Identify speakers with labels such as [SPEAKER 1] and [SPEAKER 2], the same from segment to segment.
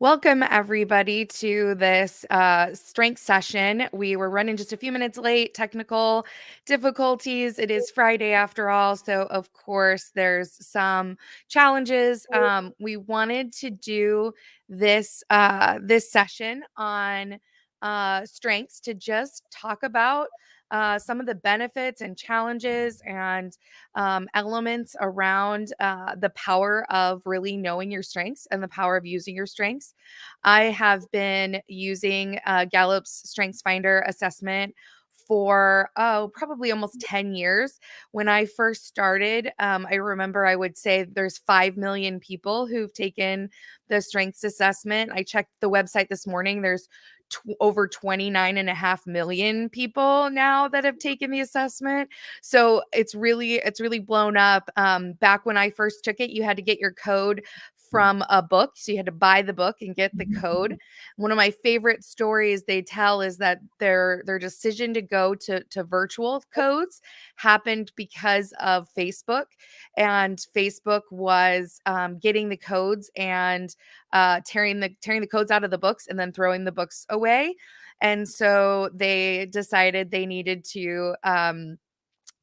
[SPEAKER 1] Welcome, everybody, to this strength session. We were running just a few minutes late, technical difficulties. It is Friday after all, so of course, there's some challenges. We wanted to do this session on strengths to just talk about some of the benefits and challenges and elements around the power of really knowing your strengths and the power of using your strengths. I have been using Gallup's StrengthsFinder assessment for probably almost 10 years. When I first started, I remember I would say there's 5 million people who've taken the strengths assessment. I checked the website this morning. There's over 29.5 million people now that have taken the assessment. So it's really blown up. Back when I first took it, you had to get your code from a book. So you had to buy the book and get the code. One of my favorite stories they tell is that their decision to go to virtual codes happened because of Facebook. And Facebook was getting the codes and tearing the codes out of the books and then throwing the books away. And so they decided they needed to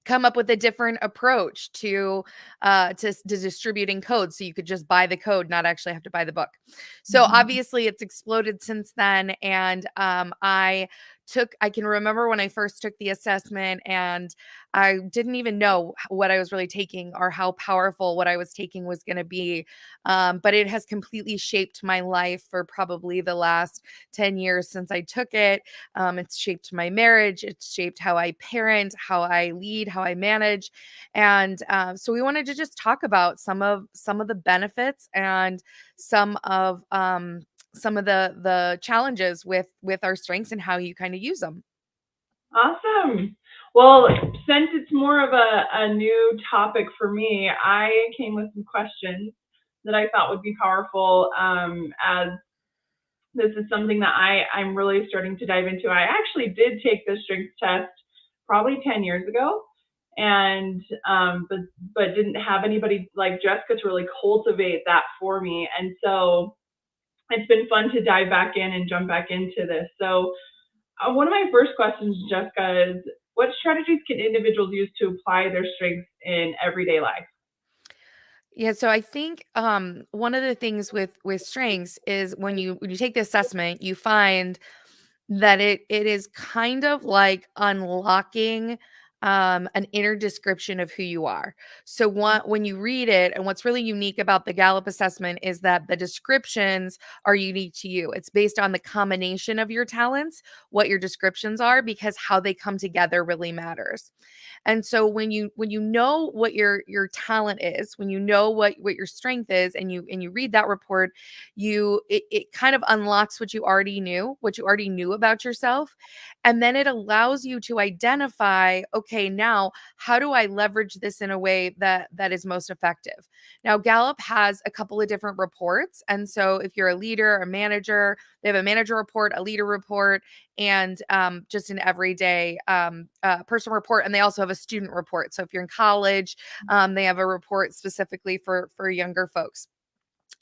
[SPEAKER 1] come up with a different approach to distributing code, so you could just buy the code, not actually have to buy the book. So obviously it's exploded since then. And I can remember when I first took the assessment, and I didn't even know what I was really taking or how powerful what I was taking was going to be. But it has completely shaped my life for probably the last 10 years since I took it. It's shaped my marriage. It's shaped how I parent, how I lead, how I manage. And so we wanted to just talk about some of the benefits and some of the challenges with our strengths and how you kind of use them.
[SPEAKER 2] Awesome. Well, since it's more of a new topic for me, I came with some questions that I thought would be powerful, as this is something that I'm really starting to dive into. I actually did take the strengths test probably 10 years ago, and but didn't have anybody like Jessica to really cultivate that for me. And so it's been fun to dive back in and jump back into this. So one of my first questions, Jessica, is what strategies can individuals use to apply their strengths in everyday life?
[SPEAKER 1] Yeah, so I think one of the things with strengths is when you take the assessment, you find that it is kind of like unlocking an inner description of who you are. So when you read it, and what's really unique about the Gallup assessment is that the descriptions are unique to you. It's based on the combination of your talents, what your descriptions are, because how they come together really matters. And so when you know what your talent is, when you know what your strength is, and you read that report, it kind of unlocks what you already knew about yourself. And then it allows you to identify, okay, now how do I leverage this in a way that is most effective? Now, Gallup has a couple of different reports. And so if you're a leader, a manager, they have a manager report, a leader report, and just an everyday person report. And they also have a student report. So if you're in college, they have a report specifically for younger folks.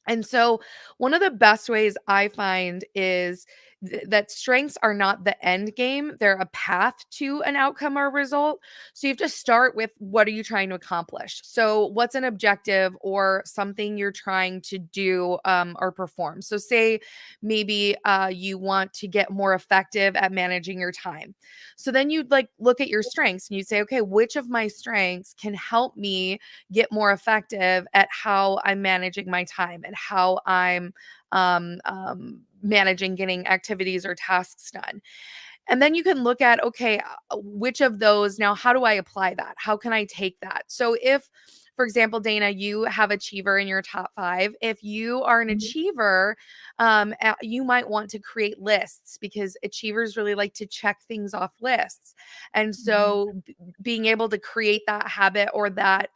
[SPEAKER 1] And so, one of the best ways I find is that strengths are not the end game, they're a path to an outcome or result. So, you have to start with, what are you trying to accomplish? So, what's an objective or something you're trying to do or perform? So, say maybe you want to get more effective at managing your time. So, then you'd like look at your strengths and you'd say, okay, which of my strengths can help me get more effective at how I'm managing my time and how I'm managing getting activities or tasks done. And then you can look at, okay, which of those now, how do I apply that? How can I take that? So if, for example, Dana, you have achiever in your top five. If you are an achiever, you might want to create lists, because achievers really like to check things off lists. And so being able to create that habit or that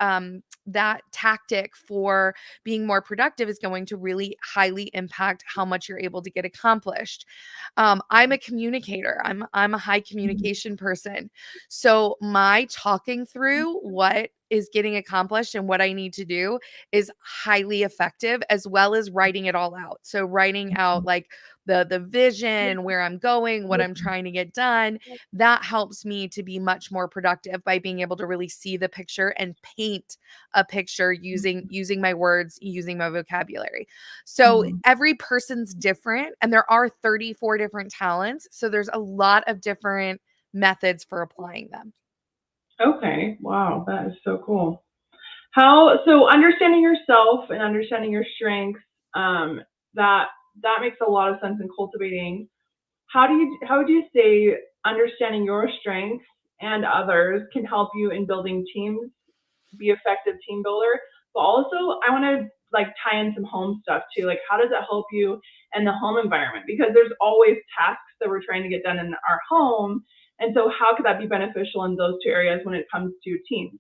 [SPEAKER 1] tactic for being more productive is going to really highly impact how much you're able to get accomplished. I'm a communicator. I'm a high communication person. So my talking through what is getting accomplished and what I need to do is highly effective, as well as writing it all out. So writing out like the vision, where I'm going, what I'm trying to get done, that helps me to be much more productive by being able to really see the picture and paint a picture using my words, using my vocabulary. So
[SPEAKER 2] Mhm.
[SPEAKER 1] every person's different, and there are 34 different talents. So there's a lot of different methods for applying them.
[SPEAKER 2] Okay. Wow, that is so cool. So understanding yourself and understanding your strengths, um, that that makes a lot of sense in cultivating. How would you say understanding your strengths and others can help you in building teams, be effective team builder? But also I want to like tie in some home stuff too. Like how does it help you in the home environment? Because there's always tasks that we're trying to get done in our home. And so how could that be beneficial in those two areas when it comes to teams?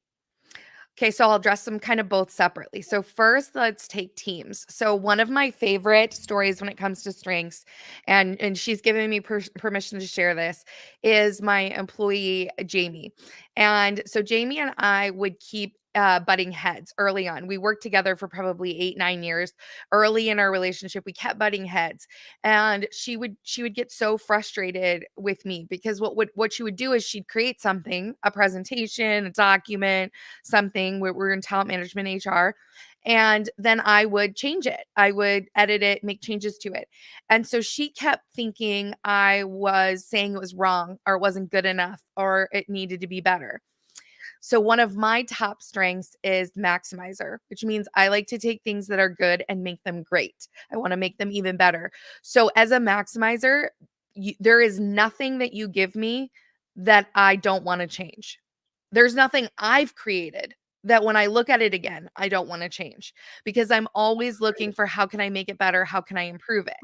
[SPEAKER 1] Okay, so I'll address them kind of both separately. So first, let's take teams. So one of my favorite stories when it comes to strengths, and she's given me permission to share this, is my employee Jamie. And so Jamie and I would keep butting heads early on. We worked together for probably 8, 9 years. Early in our relationship, we kept butting heads, and she would get so frustrated with me because what she would do is she'd create something, a presentation, a document, something. We're in talent management, HR. And then I would change it. I would edit it, make changes to it. And so she kept thinking I was saying it was wrong or it wasn't good enough or it needed to be better. So one of my top strengths is maximizer, which means I like to take things that are good and make them great. I want to make them even better. So as a maximizer, there is nothing that you give me that I don't want to change. There's nothing I've created that when I look at it again, I don't want to change because I'm always looking for how can I make it better? How can I improve it?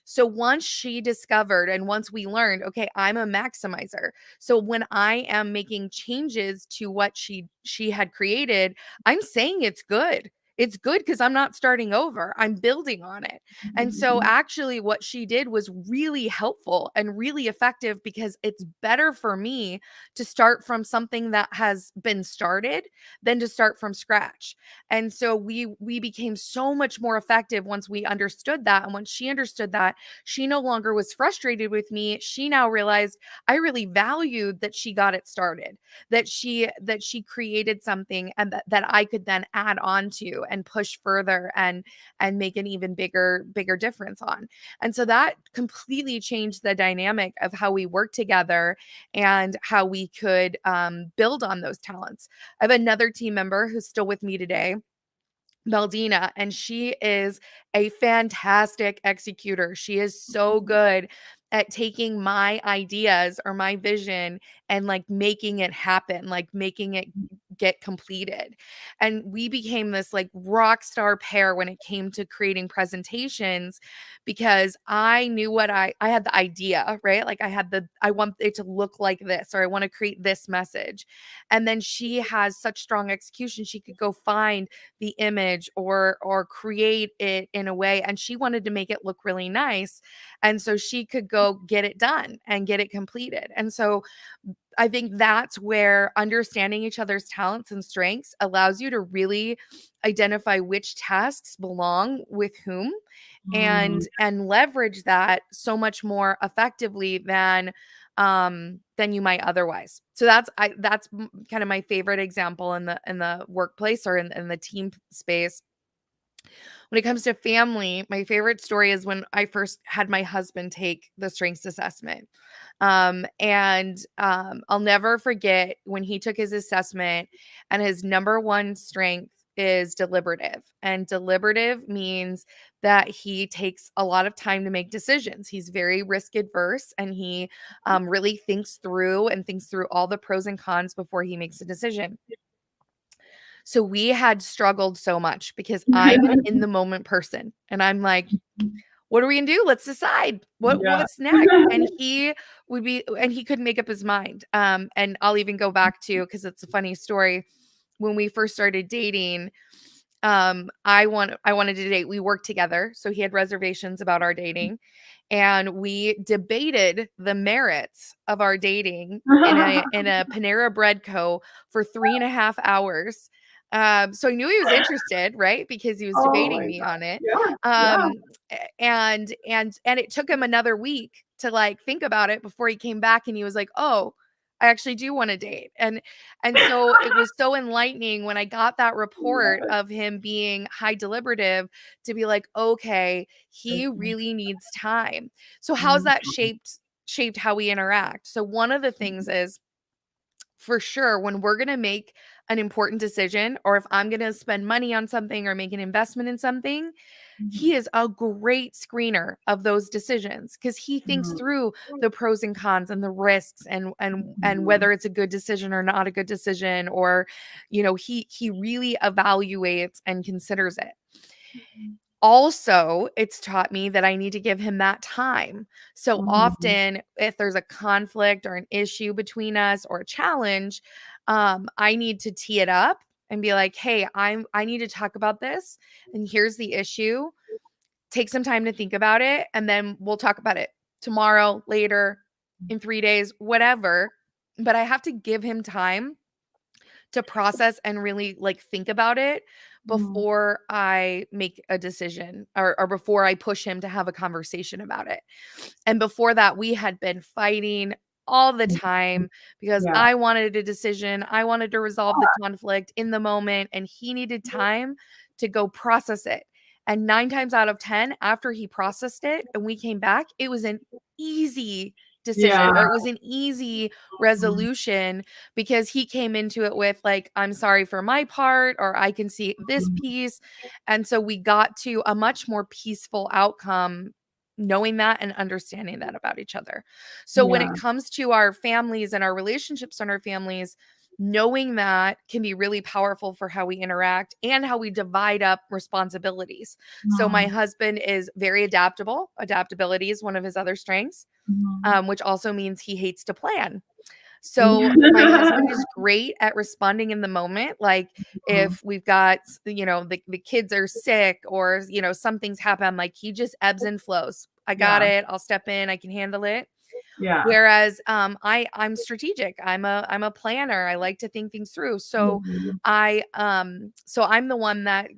[SPEAKER 1] So once she discovered and once we learned, okay, I'm a maximizer. So when I am making changes to what she had created, I'm saying it's good. It's good because I'm not starting over. I'm building on it. And so actually what she did was really helpful and really effective because it's better for me to start from something that has been started than to start from scratch. And so we became so much more effective once we understood that, and once she understood that, she no longer was frustrated with me. She now realized I really valued that she got it started, that she created something and that I could then add on to and push further and make an even bigger difference on. And so that completely changed the dynamic of how we work together and how we could build on those talents. I have another team member who's still with me today, Meldina, and she is a fantastic executor. She is so good at taking my ideas or my vision and like making it happen, like making it get completed. And we became this like rock star pair when it came to creating presentations because I knew what I had the idea, right? Like I want it to look like this or I want to create this message. And then she has such strong execution. She could go find the image or create it in a way, and she wanted to make it look really nice, and so she could go get it done and get it completed. And so I think that's where understanding each other's talents and strengths allows you to really identify which tasks belong with whom and leverage that so much more effectively than you might otherwise. So that's kind of my favorite example in the workplace or in the team space. When it comes to family, my favorite story is when I first had my husband take the strengths assessment. I'll never forget when he took his assessment, and his number one strength is deliberative. And deliberative means that he takes a lot of time to make decisions. He's very risk adverse and he really thinks through all the pros and cons before he makes a decision. So we had struggled so much because I'm an in the moment person and I'm like, what are we gonna do? Let's decide.
[SPEAKER 2] Yeah.
[SPEAKER 1] What's next? And he couldn't make up his mind. And I'll even go back to because it's a funny story. When we first started dating, I wanted to date. We worked together, so he had reservations about our dating, and we debated the merits of our dating in a Panera Bread Co. for 3.5 hours. So I knew he was interested, right? Because he was
[SPEAKER 2] Oh
[SPEAKER 1] debating
[SPEAKER 2] my
[SPEAKER 1] me on
[SPEAKER 2] God.
[SPEAKER 1] it.
[SPEAKER 2] Yeah. Yeah.
[SPEAKER 1] Um, and it took him another week to like think about it before he came back and he was like, "Oh, I actually do want to date." And so it was so enlightening when I got that
[SPEAKER 2] Love
[SPEAKER 1] report
[SPEAKER 2] it.
[SPEAKER 1] of him being high deliberative to be like, okay, he
[SPEAKER 2] Mhm.
[SPEAKER 1] really needs time. So how's that
[SPEAKER 2] Mhm.
[SPEAKER 1] shaped how we interact? So one of the things is for sure when we're going to make an important decision, or if I'm going to spend money on something or make an investment in something, he
[SPEAKER 2] Mhm.
[SPEAKER 1] is a great screener of those decisions because he thinks
[SPEAKER 2] Mhm.
[SPEAKER 1] through the pros and cons and the risks and
[SPEAKER 2] Mhm.
[SPEAKER 1] whether it's a good decision or not a good decision, or he really evaluates and considers it. Also, it's taught me that I need to give him that time. So
[SPEAKER 2] Mhm.
[SPEAKER 1] often, if there's a conflict or an issue between us or a challenge, I need to tee it up and be like, "Hey, I need to talk about this, and here's the issue. Take some time to think about it, and then we'll talk about it tomorrow, later, in 3 days, whatever." But I have to give him time to process and really like think about it
[SPEAKER 2] Mhm.
[SPEAKER 1] before I make a decision, or before I push him to have a conversation about it. And before that, we had been fighting all the
[SPEAKER 2] Mhm.
[SPEAKER 1] time because
[SPEAKER 2] Yeah.
[SPEAKER 1] I wanted a decision. I wanted to resolve the conflict in the moment, and he needed time to go process it. And 9 times out of 10, after he processed it and we came back, it was an easy decision,
[SPEAKER 2] Yeah.
[SPEAKER 1] or it was an easy
[SPEAKER 2] Mhm.
[SPEAKER 1] resolution because he came into it with, like, I'm sorry for my part, or I can see this
[SPEAKER 2] Mhm.
[SPEAKER 1] piece. And so we got to a much more peaceful outcome knowing that and understanding that about each other. So when
[SPEAKER 2] Yeah.
[SPEAKER 1] it comes to our families and our relationships in our families, knowing that can be really powerful for how we interact and how we divide up responsibilities. So my
[SPEAKER 2] Mhm.
[SPEAKER 1] husband is very adaptable. Adaptability is one of his other strengths,
[SPEAKER 2] Mhm.
[SPEAKER 1] which also means he hates to plan. So my husband
[SPEAKER 2] Mhm.
[SPEAKER 1] is great at responding in the moment. Like if we've got, the kids are sick, or, something's happened, like he just ebbs and flows. I got
[SPEAKER 2] Yeah.
[SPEAKER 1] it. I'll step in. I can handle it.
[SPEAKER 2] Yeah.
[SPEAKER 1] Whereas I'm strategic. I'm a planner. I like to think things through. So
[SPEAKER 2] Mhm.
[SPEAKER 1] I'm the one that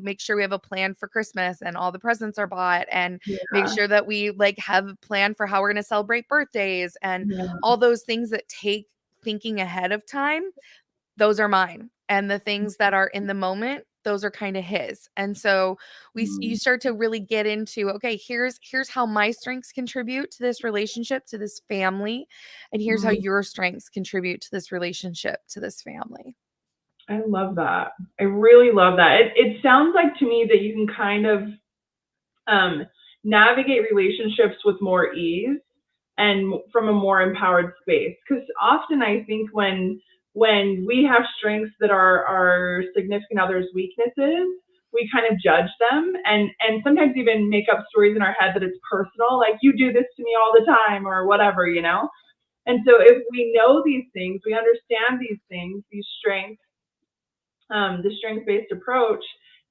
[SPEAKER 1] makes sure we have a plan for Christmas and all the presents are bought, and make
[SPEAKER 2] Yeah.
[SPEAKER 1] sure that we like have a plan for how we're going to celebrate birthdays and
[SPEAKER 2] Yeah.
[SPEAKER 1] all those things that take thinking ahead of time. Those are mine. And the things that are in the moment, those are kind of his. And so you
[SPEAKER 2] Mhm.
[SPEAKER 1] start to really get into, okay, here's how my strengths contribute to this relationship, to this family, and here's how
[SPEAKER 2] Mhm.
[SPEAKER 1] your strengths contribute to this relationship, to this family.
[SPEAKER 2] I love that. I really love that. It sounds like to me that you can kind of um, navigate relationships with more ease and from a more empowered space. Because often I think when we have strengths that are our significant other's weaknesses, we kind of judge them and sometimes even make up stories in our head that it's personal, like you do this to me all the time or whatever, you know. And so if we know these things, we understand these things, these strengths, the strength-based approach,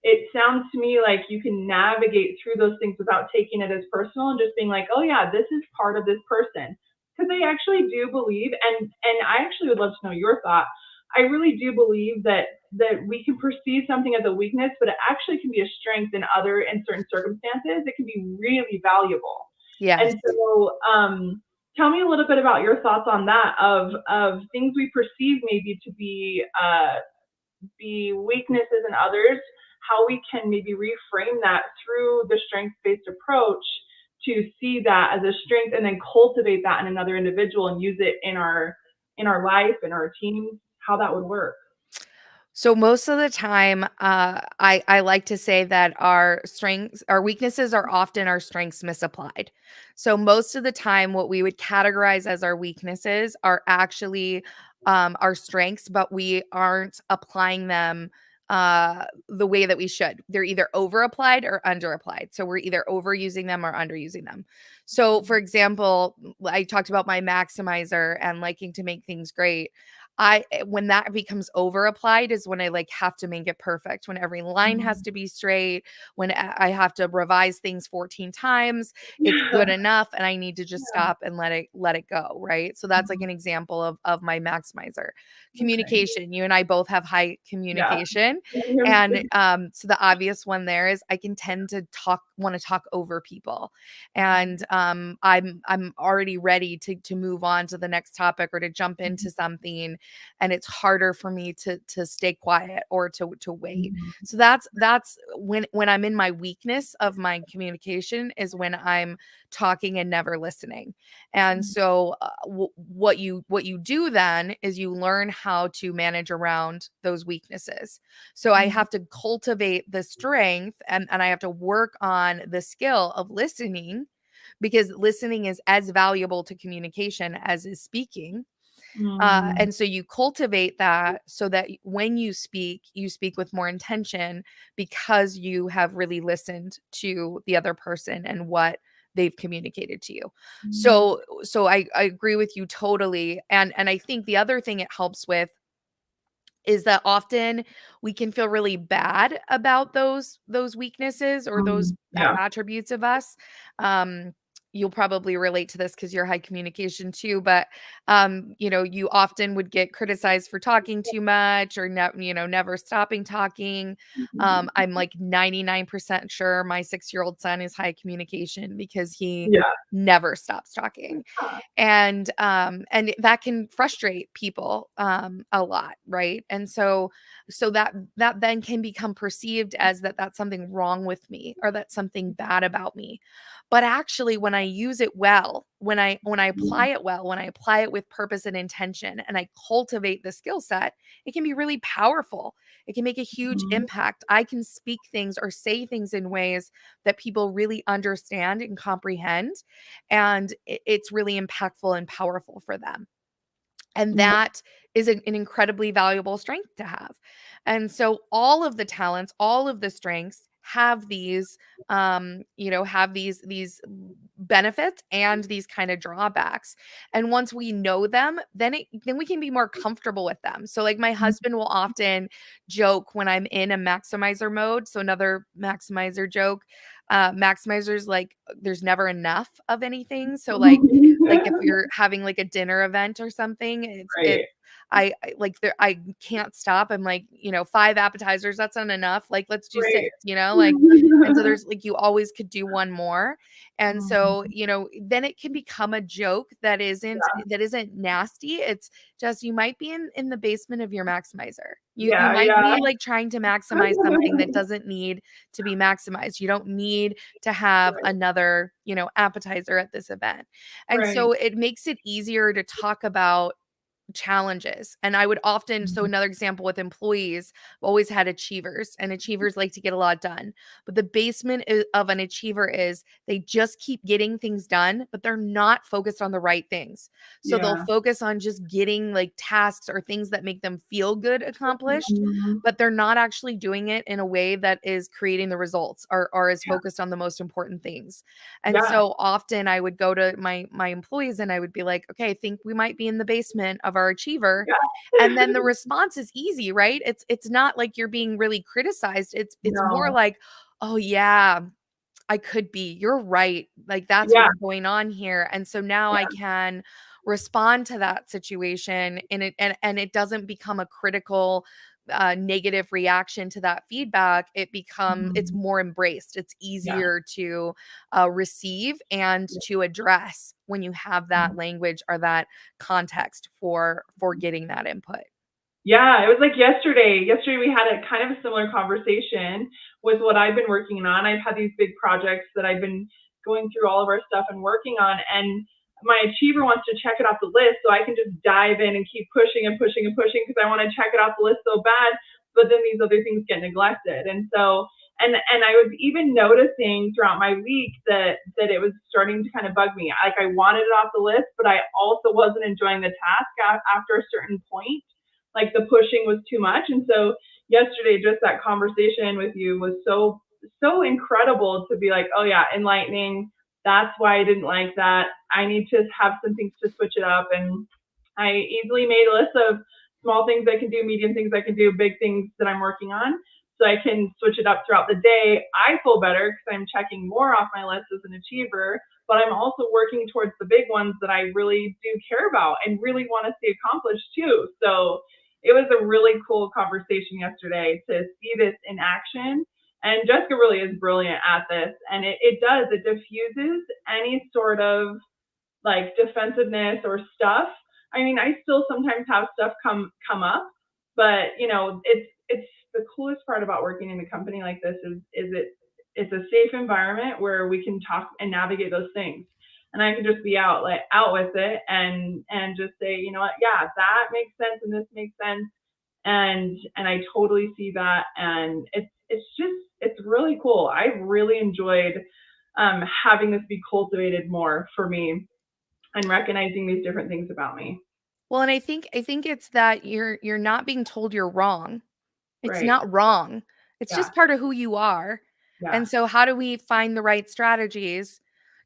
[SPEAKER 2] it sounds to me like you can navigate through those things without taking it as personal and just being like, oh yeah, this is part of this person. Because I actually do believe, and I actually would love to know your thought. I really do believe that we can perceive something as a weakness, but it actually can be a strength in certain circumstances. It can be really valuable.
[SPEAKER 1] Yes.
[SPEAKER 2] And so, tell me a little bit about your thoughts on that of things we perceive maybe to be weaknesses in others, how we can maybe reframe that through the strengths-based approach to see that as a strength and then cultivate that in another individual and use it in our life, in our teams, how that would work.
[SPEAKER 1] So most of the time, I like to say that our weaknesses are often our strengths misapplied. So most of the time, what we would categorize as our weaknesses are actually our strengths, but we aren't applying them the way that we should. They're either over applied or under applied. So we're either overusing them or underusing them. So, for example, I talked about my maximizer and liking to make things great. when that becomes over applied is when I like have to make it perfect, when every line has
[SPEAKER 2] Mm.
[SPEAKER 1] to be straight, when I have to revise things 14 times, it's
[SPEAKER 2] Yeah.
[SPEAKER 1] good enough and I need to just
[SPEAKER 2] Yeah.
[SPEAKER 1] stop and let it go, right? So that's like
[SPEAKER 2] Mhm.
[SPEAKER 1] an example of my maximizer.
[SPEAKER 2] Okay.
[SPEAKER 1] Communication, you and I both have high
[SPEAKER 2] Yeah.
[SPEAKER 1] communication, and so the obvious one there is I can tend to want to talk over people, and I'm already ready to move on to the next topic or to jump into something, and it's harder for me to stay quiet or to wait.
[SPEAKER 2] Mhm.
[SPEAKER 1] So that's when I'm in my weakness of my communication is when I'm talking and never listening. And
[SPEAKER 2] Mhm.
[SPEAKER 1] so what you do then is you learn how to manage around those weaknesses. So I
[SPEAKER 2] Mhm.
[SPEAKER 1] have to cultivate the strength, and I have to work on the skill of listening, because listening is as valuable to communication as is speaking.
[SPEAKER 2] Mhm.
[SPEAKER 1] And so you cultivate that so that when you speak with more intention, because you have really listened to the other person and what they've communicated to you.
[SPEAKER 2] Mhm.
[SPEAKER 1] So I agree with you totally. And I think the other thing it helps with is that often we can feel really bad about those weaknesses or those
[SPEAKER 2] Yeah.
[SPEAKER 1] attributes of us. um you'll probably relate to this because you're high communication too, but you often would get criticized for talking too much or never stopping talking.
[SPEAKER 2] Mhm.
[SPEAKER 1] I'm like 99% sure my 6-year-old son is high communication because he
[SPEAKER 2] Yeah.
[SPEAKER 1] never stops talking. And that can frustrate people a lot, right? And so that then can become perceived as that's something wrong with me or that's something bad about me. But actually, when I use it well, when I apply
[SPEAKER 2] Mhm.
[SPEAKER 1] it well, when I apply it with purpose and intention, and I cultivate the skill set, it can be really powerful. It can make a huge
[SPEAKER 2] Mhm.
[SPEAKER 1] impact. I can speak things or say things in ways that people really understand and comprehend, and it's really impactful and powerful for them. And
[SPEAKER 2] Yeah.
[SPEAKER 1] that is an incredibly valuable strength to have. And so all of the talents, all of the strengths have these benefits and these kind of drawbacks. And once we know them, then we can be more comfortable with them. So like my
[SPEAKER 2] Mhm.
[SPEAKER 1] husband will often joke when I'm in a maximizer mode. So another maximizer joke, maximizers, like, there's never enough of anything. So like if you're having like a dinner event or something, it's
[SPEAKER 2] Right.
[SPEAKER 1] I like there I can't stop. I'm like, 5 appetizers, that's not enough. Like, let's do
[SPEAKER 2] Right.
[SPEAKER 1] 6, like, and so there's like you always could do one more. And so,
[SPEAKER 2] Mhm.
[SPEAKER 1] then it can become a joke that isn't
[SPEAKER 2] Yeah.
[SPEAKER 1] nasty. It's just you might be in the basement of your maximizer. You
[SPEAKER 2] Yeah,
[SPEAKER 1] might
[SPEAKER 2] yeah.
[SPEAKER 1] be like trying to maximize something that doesn't need to be maximized. You don't need to have
[SPEAKER 2] Right.
[SPEAKER 1] another, appetizer at this event. And
[SPEAKER 2] Right.
[SPEAKER 1] so it makes it easier to talk about challenges. And I would often, so
[SPEAKER 2] Mhm.
[SPEAKER 1] another example with employees, I've always had achievers, and achievers like to get a lot done. But the basement of an achiever is they just keep getting things done, but they're not focused on the right things. So they'll
[SPEAKER 2] Yeah.
[SPEAKER 1] focus on just getting like tasks or things that make them feel good accomplished,
[SPEAKER 2] Mhm.
[SPEAKER 1] but they're not actually doing it in a way that is creating the results or is
[SPEAKER 2] Yeah.
[SPEAKER 1] focused on the most important things. And
[SPEAKER 2] Yeah.
[SPEAKER 1] so often I would go to my employees and I would be like, "Okay, I think we might be in the basement of our achiever."
[SPEAKER 2] Yeah.
[SPEAKER 1] And then the response is easy, right? It's not like you're being really criticized. It's more
[SPEAKER 2] No.
[SPEAKER 1] like, "Oh yeah, I could be. You're right. Like that's
[SPEAKER 2] Yeah.
[SPEAKER 1] what's going on here." And so now I
[SPEAKER 2] Yeah.
[SPEAKER 1] can respond to that situation, and it doesn't become a critical negative reaction to that feedback. It's
[SPEAKER 2] Mhm.
[SPEAKER 1] more embraced. It's
[SPEAKER 2] Yeah.
[SPEAKER 1] easier to receive and
[SPEAKER 2] Yeah.
[SPEAKER 1] to address when you have that language or that context for getting that input.
[SPEAKER 2] Yeah, it was like yesterday. Yesterday we had a kind of a similar conversation with what I've been working on. I've had these big projects that I've been going through all of our stuff and working on, and my achiever wants to check it off the list so I can just dive in and keep pushing and pushing and pushing because I want to check it off the list so bad, but then these other things get neglected. And so and I was even noticing throughout my week that it was starting to kind of bug me. Like I wanted it off the list, but I also wasn't enjoying the task after a certain point, like the pushing was too much. And so yesterday, just that conversation with you was so incredible to be like, oh yeah, enlightening. That's why I didn't like that. I need to have some things to switch it up. And I easily made a list of small things I can do, medium things I can do, big things that I'm working on. So I can switch it up throughout the day. I feel better because I'm checking more off my list as an achiever, but I'm also working towards the big ones that I really do care about and really want to see accomplished too. So it was a really cool conversation yesterday to see this in action. And Jessica really is brilliant at this. And it diffuses any sort of like defensiveness or stuff. I mean, I still sometimes have stuff come up, but it's the coolest part about working in a company like this is it's a safe environment where we can talk and navigate those things. And I can just be out with it and just say, you know what, yeah, that makes sense and this makes sense. And I totally see that. And it's really cool. I really enjoyed having this be cultivated more for me and recognizing these different things about me.
[SPEAKER 1] Well, and I think it's that you're not being told you're wrong. It's
[SPEAKER 2] Right.
[SPEAKER 1] not wrong. It's
[SPEAKER 2] Yeah.
[SPEAKER 1] just part of who you are.
[SPEAKER 2] Yeah.
[SPEAKER 1] And so how do we find the right strategies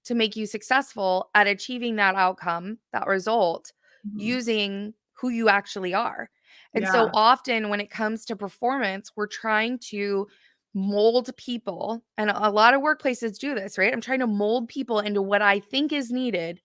[SPEAKER 1] to make you successful at achieving that outcome, that result,
[SPEAKER 2] Mhm.
[SPEAKER 1] using who you actually are? And so
[SPEAKER 2] Yeah.
[SPEAKER 1] often when it comes to performance, we're trying to mold people, and a lot of workplaces do this, right? I'm trying to mold people into what I think is needed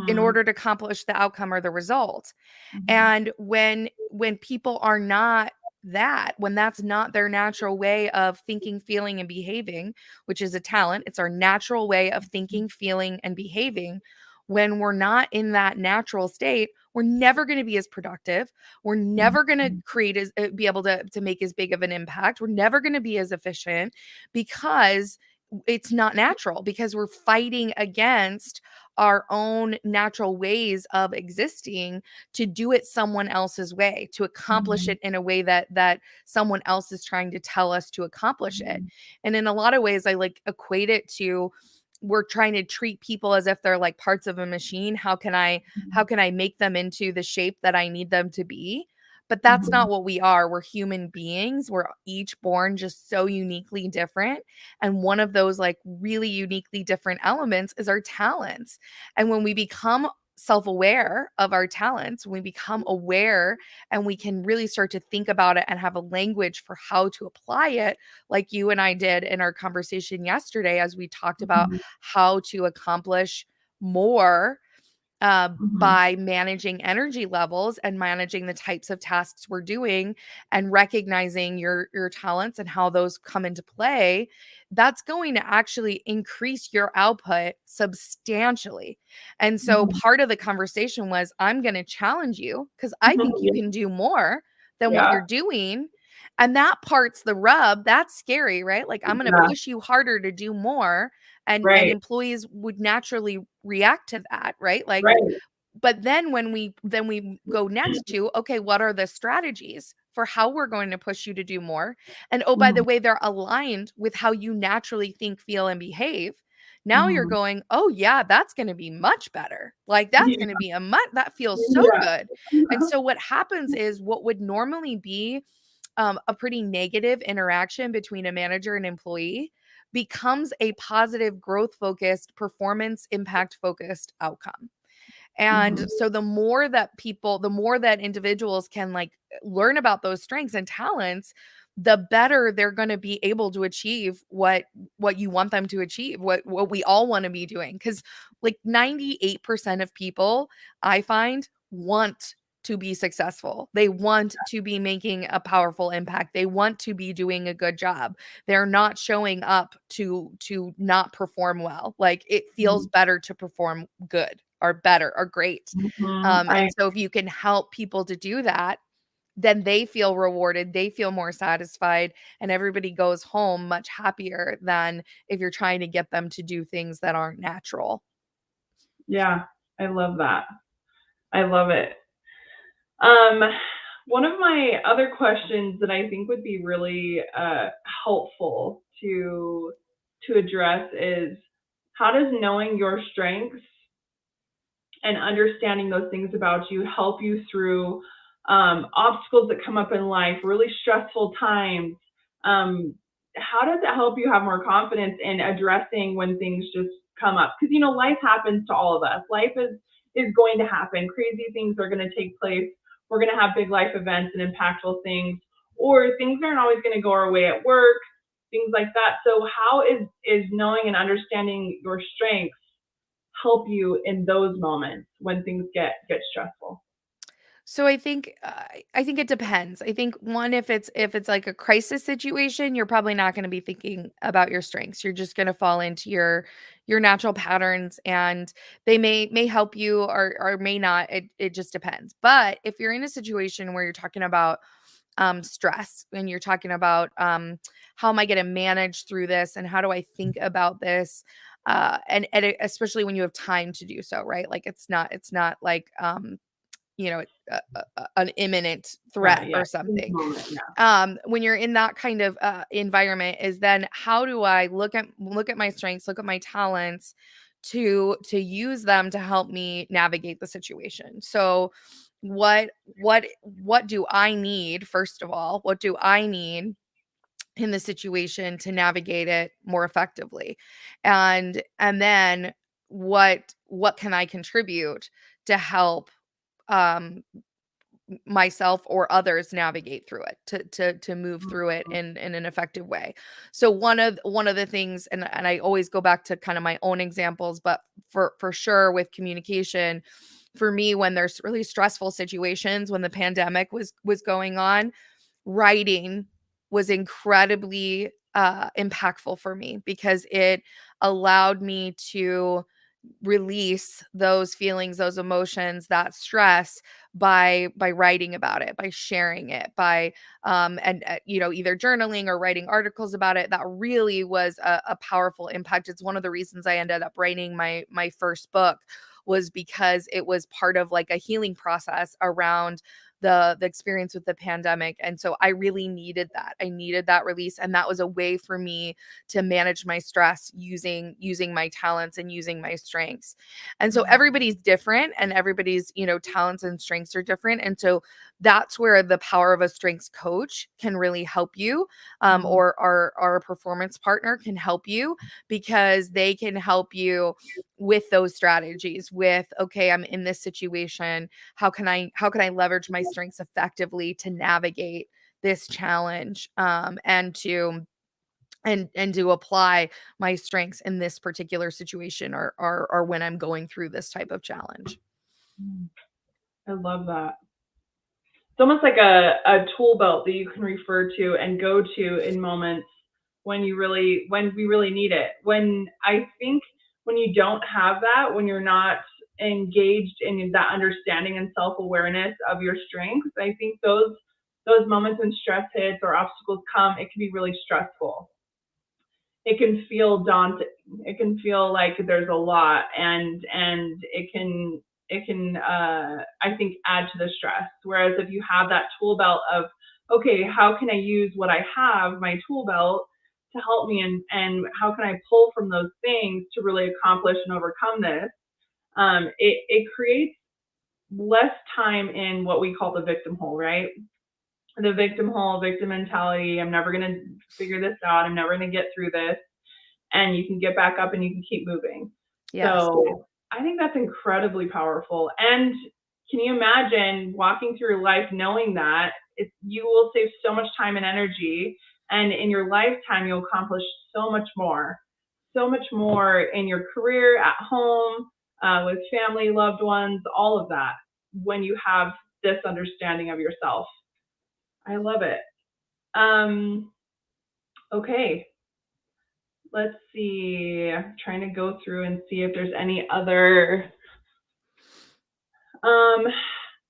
[SPEAKER 1] in
[SPEAKER 2] Mhm.
[SPEAKER 1] order to accomplish the outcome or the result.
[SPEAKER 2] Mhm.
[SPEAKER 1] And when people are not that, when that's not their natural way of thinking, feeling, and behaving, which is a talent, it's our natural way of thinking, feeling, and behaving. When we're not in that natural state, we're never going to be as productive. We're never going to
[SPEAKER 2] Mhm.
[SPEAKER 1] create as be able to make as big of an impact. We're never going to be as efficient because it's not natural, because we're fighting against our own natural ways of existing to do it someone else's way, to accomplish
[SPEAKER 2] Mhm.
[SPEAKER 1] it in a way that someone else is trying to tell us to accomplish it.
[SPEAKER 2] Mhm.
[SPEAKER 1] And in a lot of ways I like equate it to, we're trying to treat people as if they're like parts of a machine. How can I make them into the shape that I need them to be? But that's
[SPEAKER 2] Mhm.
[SPEAKER 1] not what we are. We're human beings. We're each born just so uniquely different. And one of those like really uniquely different elements is our talents. And when we become self-aware of our talents, when we become aware and we can really start to think about it and have a language for how to apply it, like you and I did in our conversation yesterday, as we talked about
[SPEAKER 2] Mhm.
[SPEAKER 1] how to accomplish more
[SPEAKER 2] Mhm.
[SPEAKER 1] by managing energy levels and managing the types of tasks we're doing and recognizing your talents and how those come into play. That's going to actually increase your output substantially. And so
[SPEAKER 2] Mhm.
[SPEAKER 1] part of the conversation was, I'm going to challenge you because I think you
[SPEAKER 2] Mhm.
[SPEAKER 1] can do more than what
[SPEAKER 2] Yeah.
[SPEAKER 1] you're doing. And that part's the rub. That's scary, right? Like, I'm going to
[SPEAKER 2] Yeah.
[SPEAKER 1] push you harder to do more, and
[SPEAKER 2] Right.
[SPEAKER 1] employees would naturally react to that, right? Like,
[SPEAKER 2] Right.
[SPEAKER 1] but then when we go next to, okay, what are the strategies for how we're going to push you to do more? And oh, by the
[SPEAKER 2] Mhm.
[SPEAKER 1] way, they're aligned with how you naturally think, feel, and behave. Now you're
[SPEAKER 2] Mhm.
[SPEAKER 1] going, oh yeah, that's going to be much better. Like, that's going to
[SPEAKER 2] Yeah.
[SPEAKER 1] be a much, that feels so
[SPEAKER 2] Yeah.
[SPEAKER 1] good. And so what happens is, what would normally be a pretty negative interaction between a manager and employee becomes a positive, growth focused, performance impact focused outcome.
[SPEAKER 2] Mhm.
[SPEAKER 1] And so the more that individuals can like learn about those strengths and talents, the better they're going to be able to achieve what you want them to achieve, what we all want to be doing. Cuz like 98% of people I find want to be successful. They want to be making a powerful impact. They want to be doing a good job. They're not showing up to not perform well. Like, it feels
[SPEAKER 2] Mhm.
[SPEAKER 1] better to perform good or better or great.
[SPEAKER 2] Mhm.
[SPEAKER 1] And so if you can help people to do that, then they feel rewarded, they feel more satisfied, and everybody goes home much happier than if you're trying to get them to do things that aren't natural.
[SPEAKER 2] Yeah. I love that. I love it. Um, One of my other questions that I think would be really helpful to address is, how does knowing your strengths and understanding those things about you help you through obstacles that come up in life, really stressful times? Um, how does it help you have more confidence in addressing when things just come up? Because life happens to all of us. Life is going to happen. Crazy things are going to take place. we're going to have big life events and impactful things, or things aren't always going to go our way at work, things like that. So how is knowing and understanding your strengths help you in those moments when things get stressful?
[SPEAKER 1] So I think it depends. I think one, if it's like a crisis situation, you're probably not going to be thinking about your strengths. You're just going to fall into your natural patterns, and they may help you or may not. It just depends. But if you're in a situation where you're talking about stress and you're talking about how am I going to manage through this and how do I think about this, especially when you have time to do so, right? Like it's not like you know, an imminent
[SPEAKER 2] Yeah,
[SPEAKER 1] threat
[SPEAKER 2] yeah.
[SPEAKER 1] or
[SPEAKER 2] In the
[SPEAKER 1] something.
[SPEAKER 2] moment, yeah.
[SPEAKER 1] When you're in that kind of environment, is then how do I look at my strengths, look at my talents to use them to help me navigate the situation. So what do I need first of all? What do I need in the situation to navigate it more effectively? And then what can I contribute to help um myself or others navigate through it to move through it in an effective way. So one of the things, and I always go back to kind of my own examples, but for sure with communication, for me, when there's really stressful situations, when the pandemic was going on, writing was incredibly impactful for me because it allowed me to release those feelings, those emotions, that stress by writing about it, by sharing it, by and either journaling or writing articles about it. That really was a powerful impact. It's one of the reasons I ended up writing my first book, was because it was part of like a healing process around the experience with the pandemic. And so I really needed that. I needed that release, and that was a way for me to manage my stress using my talents and using my strengths. And so everybody's different, and everybody's, talents and strengths are different. And so that's where the power of a strengths coach can really help you,
[SPEAKER 2] Mhm.
[SPEAKER 1] or our performance partner can help you, because they can help you with those strategies. With, okay, I'm in this situation, how can I leverage my strengths effectively to navigate this challenge, and to apply my strengths in this particular situation, or when I'm going through this type of challenge.
[SPEAKER 2] Mm. I love that. It's almost like a tool belt that you can refer to and go to in moments when we really need it. When I think when you don't have that, when you're not engaged in that understanding and self-awareness of your strengths, I think those moments when stress hits or obstacles come, it can be really stressful. It can feel daunting. It can feel like there's a lot, and it can I think add to the stress. Whereas if you have that tool belt of, okay, how can I use what I have, my tool belt, to help me, and how can I pull from those things to really accomplish and overcome this? It creates less time in what we call the victim hole, right? The victim hole, victim mentality. I'm never gonna figure this out. I'm never gonna get through this, and you can get back up and you can keep moving.
[SPEAKER 1] Yes.
[SPEAKER 2] So I think that's incredibly powerful. And can you imagine walking through life knowing that you will save so much time and energy, and in your lifetime you'll accomplish so much more in your career, at home, with family, loved ones, all of that, when you have this understanding of yourself. I love it. Um, okay, let's see. I'm trying to go through and see if there's any other. Um,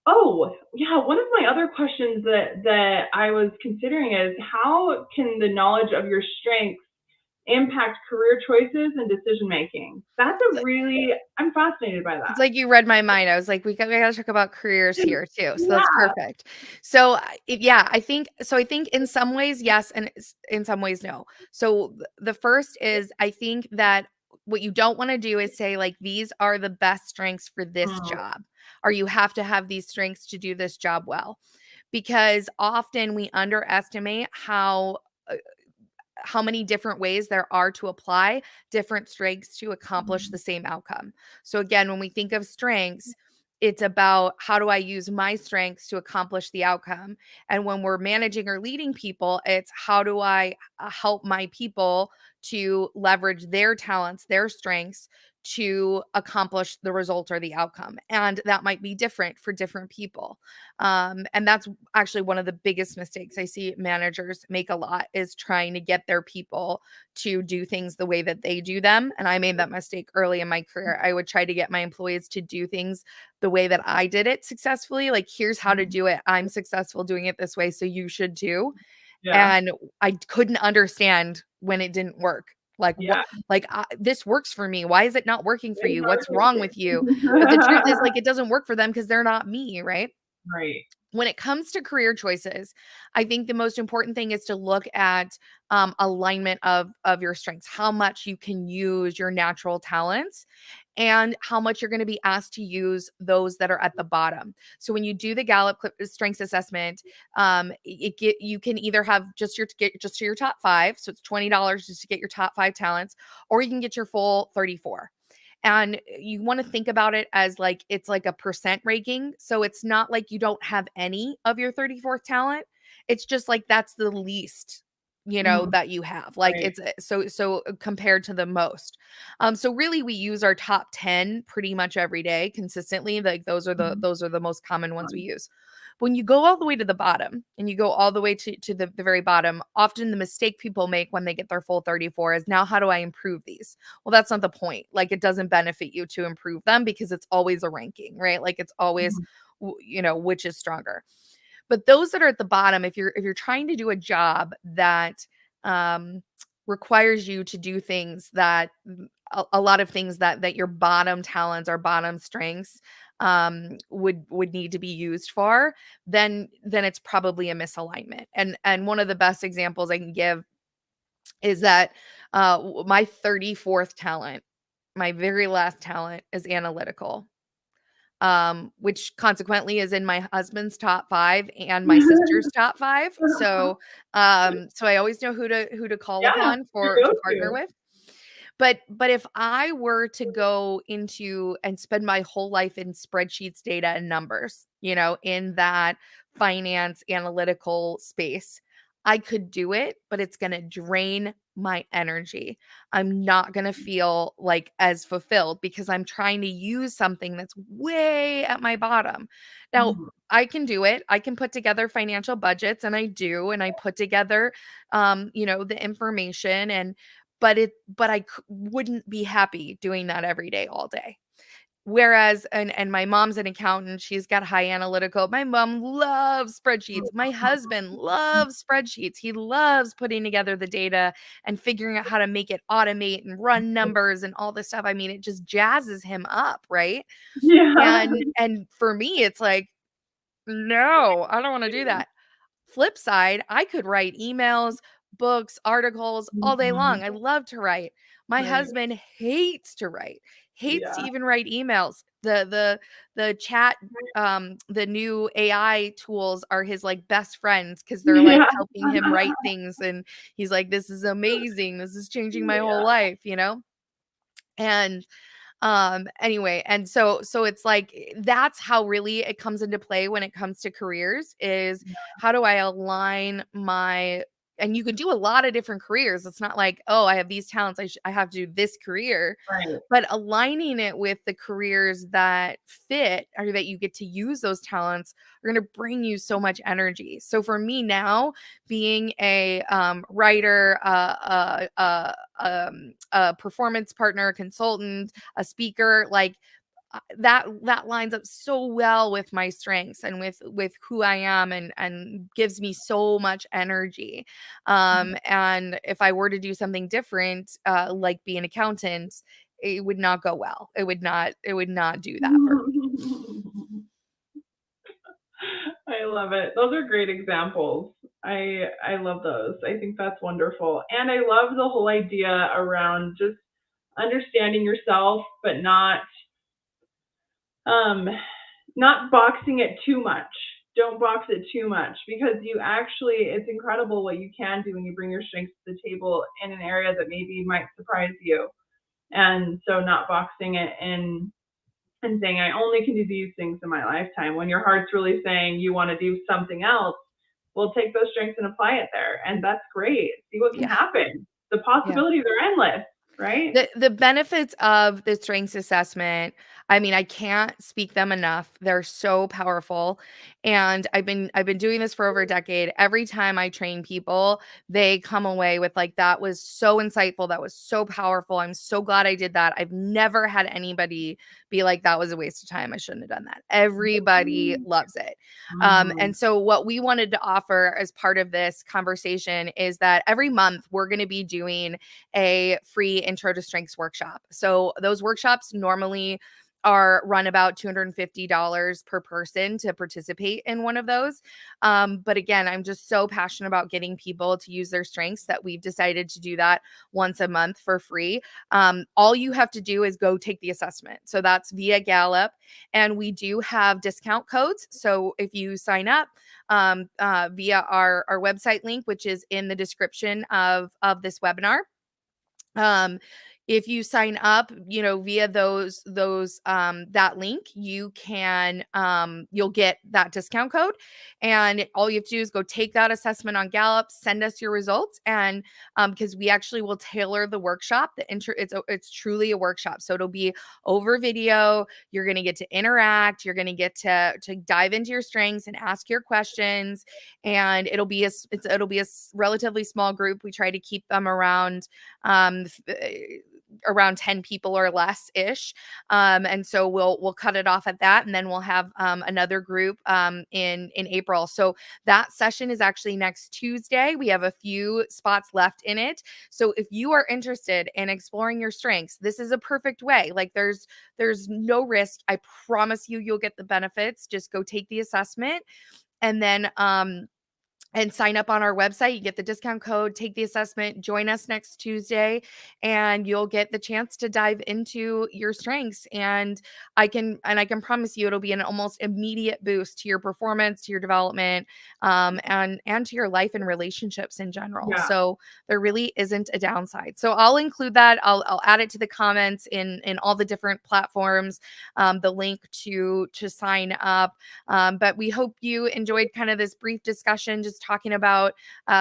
[SPEAKER 2] oh, yeah. One of my other questions that I was considering is, how can the knowledge of your strengths impact career choices and decision making? That's a really, I'm fascinated by
[SPEAKER 1] It's
[SPEAKER 2] that.
[SPEAKER 1] like you read my mind. I was like, we gotta talk about careers here too. So that's
[SPEAKER 2] Yeah.
[SPEAKER 1] perfect. So yeah, I think in some ways yes, and in some ways no. So the first is, I think that what you don't want to do is say like, these are the best strengths for this
[SPEAKER 2] Mm,
[SPEAKER 1] job, or you have to have these strengths to do this job well, because often we underestimate uh, how many different ways there are to apply different strengths to accomplish the same outcome. So again, when we think of strengths, it's about how do I use my strengths to accomplish the outcome. And when we're managing or leading people, it's how do I help my people to leverage their talents, their strengths to accomplish the result or the outcome. And that might be different for different people. And that's actually one of the biggest mistakes I see managers make a lot, is trying to get their people to do things the way that they do them. And I made that mistake early in my career. I would try to get my employees to do things the way that I did it successfully. Like, here's how to do it. I'm successful doing it this way, so you should too.
[SPEAKER 2] Yeah.
[SPEAKER 1] And I couldn't understand when it didn't work. Like, what?
[SPEAKER 2] Yeah.
[SPEAKER 1] Like, this works for me. Why is it not working for you? What's wrong with you? But the truth is,
[SPEAKER 2] Exactly.
[SPEAKER 1] like, it doesn't work for them because they're not me, right?
[SPEAKER 2] Right.
[SPEAKER 1] When it comes to career choices, I think the most important thing is to look at alignment of your strengths, how much you can use your natural talents, and how much you're going to be asked to use those that are at the bottom. So when you do the Strengths Assessment, you can either have get just your top 5, so it's $20 just to get your top 5 talents, or you can get your full 34. And you want to think about it as like it's like a percent ranking. So it's not like you don't have any of your 34th talent. It's just like that's the least,
[SPEAKER 2] Mhm.
[SPEAKER 1] that you have. Like
[SPEAKER 2] Right.
[SPEAKER 1] it's so compared to the most. So really we use our top 10 pretty much every day consistently. Like
[SPEAKER 2] Mhm.
[SPEAKER 1] those are the most common ones we use. When you go all the way to the bottom and you go all the way to the very bottom, often the mistake people make when they get their full 34 is, now how do I improve these? Well, that's not the point. Like, it doesn't benefit you to improve them because it's always a ranking, right? Like, it's always,
[SPEAKER 2] Mhm.
[SPEAKER 1] which is stronger. But those that are at the bottom, if you're trying to do a job that um, requires you to do things that a lot of things that your bottom talents or bottom strengths would need to be used for, then it's probably a misalignment. And one of the best examples I can give is that my 34th talent, my very last talent, is analytical, which consequently is in my husband's top 5 and my sister's top 5. So I always know who to call
[SPEAKER 2] Yeah,
[SPEAKER 1] upon
[SPEAKER 2] your
[SPEAKER 1] to partner
[SPEAKER 2] go-to.
[SPEAKER 1] with. But if I were to go into and spend my whole life in spreadsheets, data, and numbers, in that finance analytical space, I could do it, but it's going to drain my energy. I'm not going to feel like as fulfilled because I'm trying to use something that's way at my bottom. Now,
[SPEAKER 2] Mhm.
[SPEAKER 1] I can do it. I can put together financial budgets, and I do, and I put together the information, and but I wouldn't be happy doing that every day all day. Whereas and my mom's an accountant, she's got high analytical. My mom loves spreadsheets. My husband loves spreadsheets. He loves putting together the data and figuring out how to make it automate and run numbers and all this stuff. I mean, it just jazzes him up, right?
[SPEAKER 2] Yeah.
[SPEAKER 1] And for me, it's like, no, I don't want to do that. Flip side, I could write emails, books, articles all day
[SPEAKER 2] Mhm.
[SPEAKER 1] long. I love to write. My
[SPEAKER 2] Right.
[SPEAKER 1] husband hates to write, hates to
[SPEAKER 2] Yeah.
[SPEAKER 1] even write emails. The chat, the new AI tools are his like best friends because they're like
[SPEAKER 2] Yeah.
[SPEAKER 1] helping him write things. And he's like, this is amazing. This is changing my whole
[SPEAKER 2] Yeah.
[SPEAKER 1] life. And anyway, and so it's like that's how really it comes into play when it comes to careers, is how do I align my, and you can do a lot of different careers. It's not like, oh, I have these talents, I have to do this career,
[SPEAKER 2] Right.
[SPEAKER 1] but aligning it with the careers that fit or that you get to use those talents are going to bring you so much energy. So for me now, being a writer, a performance partner, consultant, a speaker, like that lines up so well with my strengths and with who I am, and gives me so much energy. And if I were to do something different, like be an accountant, it would not go well. It would not do that for me.
[SPEAKER 2] I love it. Those are great examples. I love those. I think that's wonderful. And I love the whole idea around just understanding yourself, but um not boxing it too much. Don't box it too much, because it's incredible what you can do when you bring your strengths to the table in an area that maybe might surprise you. And so not boxing it in and saying, I only can do these things in my lifetime. When your heart's really saying you want to do something else, we'll take those strengths and apply it there. And that's great. See what can
[SPEAKER 1] Yeah.
[SPEAKER 2] happen. The
[SPEAKER 1] Yeah.
[SPEAKER 2] possibilities are endless, right?
[SPEAKER 1] The benefits of the strengths assessment, I mean, I can't speak them enough. They're so powerful. And I've been doing this for over a decade. Every time I train people, they come away with like, that was so insightful. That was so powerful. I'm so glad I did that. I've never had anybody be like, that was a waste of time. I shouldn't have done that. Everybody loves it. And
[SPEAKER 2] Mm.
[SPEAKER 1] so what we wanted to offer as part of this conversation is that every month we're going to be doing a free intro to strengths workshop. So those workshops normally are run about $250 per person to participate in one of those. But again, I'm just so passionate about getting people to use their strengths that we've decided to do that once a month for free. All you have to do is go take the assessment. So that's via Gallup. And we do have discount codes. So if you sign up via our website link, which is in the description of this webinar, um if you sign up, via those that link, you can you'll get that discount code, and all you have to do is go take that assessment on Gallup, send us your results, and because we actually will tailor the workshop. It's truly a workshop, so it'll be over video. You're going to get to interact, you're going to get to dive into your strengths and ask your questions, and it'll be a relatively small group. We try to keep them around 10 people or less ish. And so we'll cut it off at that, and then we'll have another group in April. So that session is actually next Tuesday. We have a few spots left in it. So if you are interested in exploring your strengths, this is a perfect way. Like there's no risk. I promise you'll get the benefits. Just go take the assessment, and then and sign up on our website. You get the discount code, take the assessment, join us next Tuesday, and you'll get the chance to dive into your strengths. And I can promise you it'll be an almost immediate boost to your performance, to your development, and to your life and relationships in general.
[SPEAKER 2] Yeah.
[SPEAKER 1] So there really isn't a downside. So I'll include that. I'll add it to the comments in all the different platforms, the link to sign up. But we hope you enjoyed kind of this brief discussion, just talking about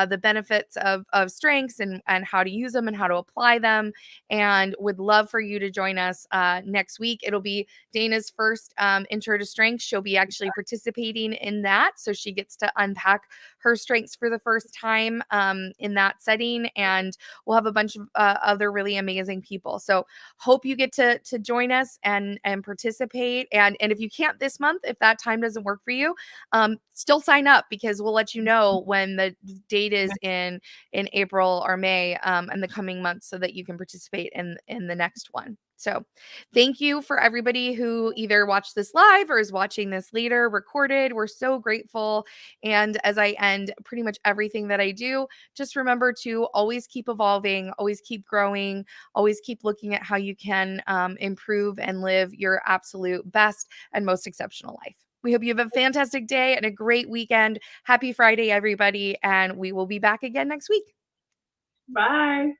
[SPEAKER 1] the benefits of strengths and how to use them and how to apply them. And would love for you to join us next week. It'll be Dana's first intro to strengths. She'll be actually participating in that. So she gets to unpack her strengths for the first time in that setting. And we'll have a bunch of other really amazing people. So hope you get to join us and participate. And if you can't this month, if that time doesn't work for you, still sign up, because we'll let you know when the date is in April or May, in the coming months, so that you can participate in the next one. So thank you for everybody who either watched this live or is watching this later recorded. We're so grateful. And as I end pretty much everything that I do, just remember to always keep evolving, always keep growing, always keep looking at how you can improve and live your absolute best and most exceptional life. We hope you have a fantastic day and a great weekend. Happy Friday, everybody. And we will be back again next week.
[SPEAKER 2] Bye.